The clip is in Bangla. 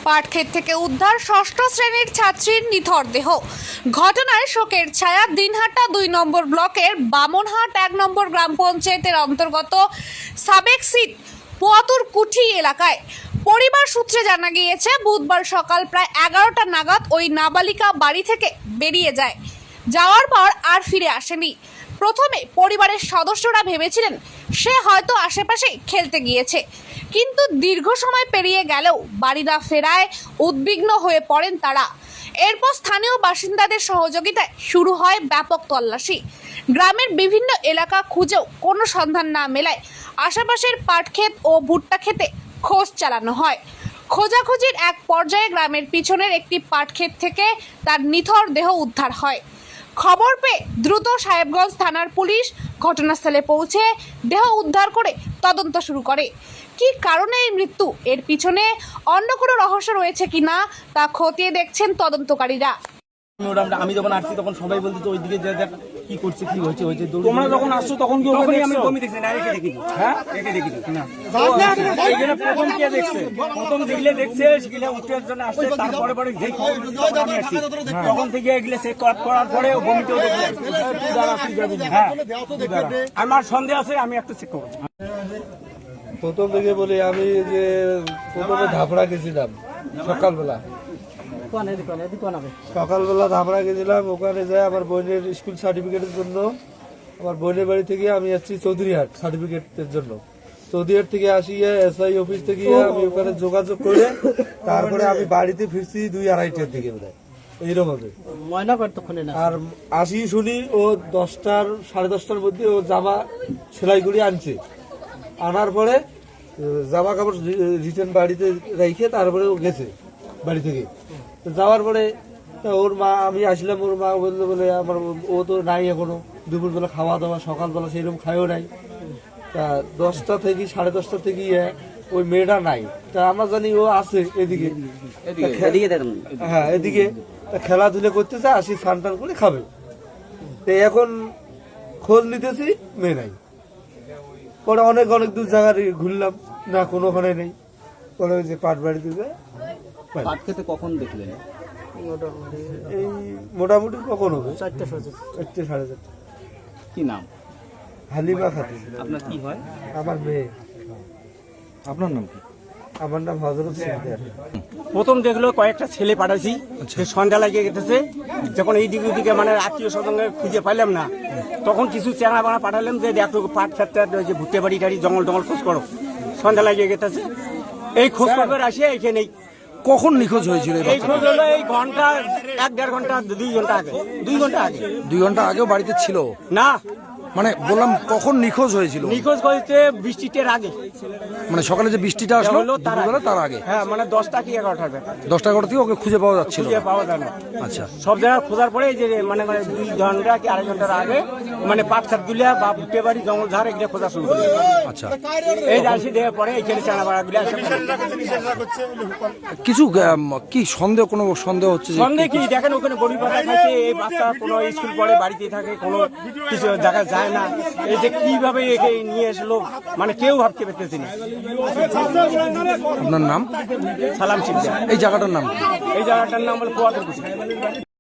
পাটক্ষেত থেকে উদ্ধার ষষ্ঠ শ্রেণীর ছাত্রীর নিথর দেহ। ঘটনায় শোকের ছায়া দিনহাটা 2 নম্বর ব্লকের বামনহাট 1 নম্বর গ্রাম পঞ্চায়েতের অন্তর্গত সাবেক সিট পোয়াতুরকুঠি এলাকায়। পরিবার সূত্রে জানা গিয়েছে, বুধবার সকাল প্রায় 11টা নাগাদ ওই নাবালিকা বাড়ি থেকে বেরিয়ে যায়। যাওয়ার পর আর ফিরে আসেনি। প্রথমে পরিবারের সদস্যরা ভেবেছিলেন সে হয়তো আশেপাশে খেলতে গিয়েছে, কিন্তু দীর্ঘ সময় পেরিয়ে গেলেও বাড়ি না ফেরায় উদ্বিগ্ন হয়ে পড়েন তারা। এরপর স্থানীয় বাসিন্দাদের সহযোগিতায় শুরু হয় ব্যাপক তল্লাশি। গ্রামের বিভিন্ন এলাকা খুঁজেও কোনো সন্ধান না মেলায় আশেপাশের পাটক্ষেত ও ভুট্টা খেতে খোঁজ চালানো হয়। খোঁজাখুঁজির এক পর্যায়ে গ্রামের পিছনের একটি পাটক্ষেত থেকে তার নিথর দেহ উদ্ধার হয়। খবর পেয়ে দ্রুত সাহেবগঞ্জ থানার পুলিশ ঘটনাস্থলে পৌঁছে দেহ উদ্ধার করে তদন্ত শুরু করে। কী কারণে এই মৃত্যু, এর পিছনে অন্য কোনো রহস্য রয়েছে কিনা তা খতিয়ে দেখছেন তদন্তকারীরা। আমি যখন আসছি তখন সবাই বলতো তো ওইদিকে যে দেখ কি করছে কি হয়েছে হয়েছে। তোমরা যখন আসছো তখন কি ওখানে আমি বমি দেখছি না, একে দেখি হ্যাঁ একে দেখি না। এইখানে প্রথম কে দেখছে? প্রথম যেগুলো দেখছে সেগুলো উঠে জন্য আসছে, তারপরে পরে যেই খবর তখন আমি আসছি, তখন থেকে এগুলো চেক করার পরে বমিতেও দেখলাম। হ্যাঁ আমার সন্দেহ আছে, আমি একটু চেক করবো। প্রথম থেকে বলি, আমি যে প্রথমে ধাপড়া গেছিলাম সকালবেলা ধাপড়া গেছিলাম। ওখানে যাই আমার বোনের স্কুল সার্টিফিকেটের জন্য। আমার বোনের বাড়ি থেকে আমি আসছি চৌধুরীহাট সার্টিফিকেটের জন্য। চৌধুরীহাট থেকে আসিয়ে এসআই অফিস থেকে আমি ওখানে যোগাযোগ করে তারপরে আমি বাড়িতে ফিরছি 2-2:30টার দিকে বোধ হয় এইরকম হবে। আর আসি শুনি ও 10-10:30টার মধ্যে ও জামা সেলাই করে আনছে। আনার পরে জামা কাপড় রিটার্ন বাড়িতে রেখে তারপরে ও গেছে বাড়ি থেকে। যাওয়ার পরে ওর মা, আমি আসলাম, ওর মা বললো বলে আমার ও তো নাই এখনো, দুপুরবেলা খাওয়া দাওয়া, সকালবেলা সেইরকম খাইও নাই। তা 10টা থেকে 10:30 থেকে ওই মেয়েটা নাই। তা আমরা জানি ও আছে এদিকে, হ্যাঁ এদিকে খেলাধুলা করতেছে, আসি স্নান টান করে খাবে। তো এখন খোঁজ নিতেছি, মেয়ে নাই। পরে অনেক দূর জায়গায় ঘুরলাম, না কোনোখানে নেই। পরে ওই যে পাট বাড়িতে যায়। পাট খেতে কখন দেখলেন? এই মোটামুটি কখন হবে? 4:30। কি নাম? হালিমা খাতুন। আপনার কি হয়? আমার মেয়ে। আপনার নাম কি? আমার নাম হযরত সিকদার। প্রথম দেখলো কয়েকটা ছেলে পাঠাইছি, সন্ধ্যা লাগিয়ে গেছে। যখন এই দিকে ওদিকে মানে আত্মীয় স্বজনকে খুঁজে পাইলাম না, তখন কিছু চেংড়া বাড়া পাঠালাম যে দেখো পাট খেতে যে ভুট্টে বাড়ি টাড়ি জঙ্গল টঙ্গল খোঁজ করো। সন্ধ্যা লাগিয়ে গেছে, এই খোঁজ করবে আসিয়া এইখানে। কখন নিখোঁজ হয়েছিল? এই খোঁজ হলো এই ঘন্টা 1-1.5 ঘন্টা 2 ঘন্টা আগে। 2 ঘন্টা আগে। 2 ঘন্টা আগেও বাড়িতে ছিল না, মানে বললাম কখন নিখোঁজ হয়েছিল? নিখোঁজ হয়েছে বৃষ্টিটার আগে, মানে সকালে যে বৃষ্টিটা আসলো তার আগে। হ্যাঁ মানে 10টা কি 11টার ব্যাপার। 10টা-11টা থেকে ওকে খুঁজে পাওয়া যাচ্ছিল? খুঁজে পাওয়া যায় না। আচ্ছা, সব জায়গায় খোঁজার পরে এই যে মানে 2 ঘন্টা কি 2.5 ঘন্টার আগে মানে পাট খাত গুলিয়া বা ভুট্টে বাড়ি জঙ্গল ঝাড় এগুলো খোঁজা শুরু করে। আচ্ছা, এই আসি দেওয়ার পরে এইখানে চানা বাড়া গুলি আসে। কিছু কি সন্দেহ, কোনো সন্দেহ হচ্ছে? সন্দেহ কি, দেখেন ওখানে গরিব বাচ্চা খাইছে, এই বাচ্চা কোনো স্কুল পড়ে বাড়িতে থাকে, কোনো কিছু জায়গায় যায় না। এই যে কিভাবে একে নিয়ে এসলো মানে কেউ ভাবতে পারতেছি না। আপনার নাম? সালাম শিকদার। এই জায়গাটার নাম? এই জায়গাটার নাম হলো পোয়াতুরকুঠি।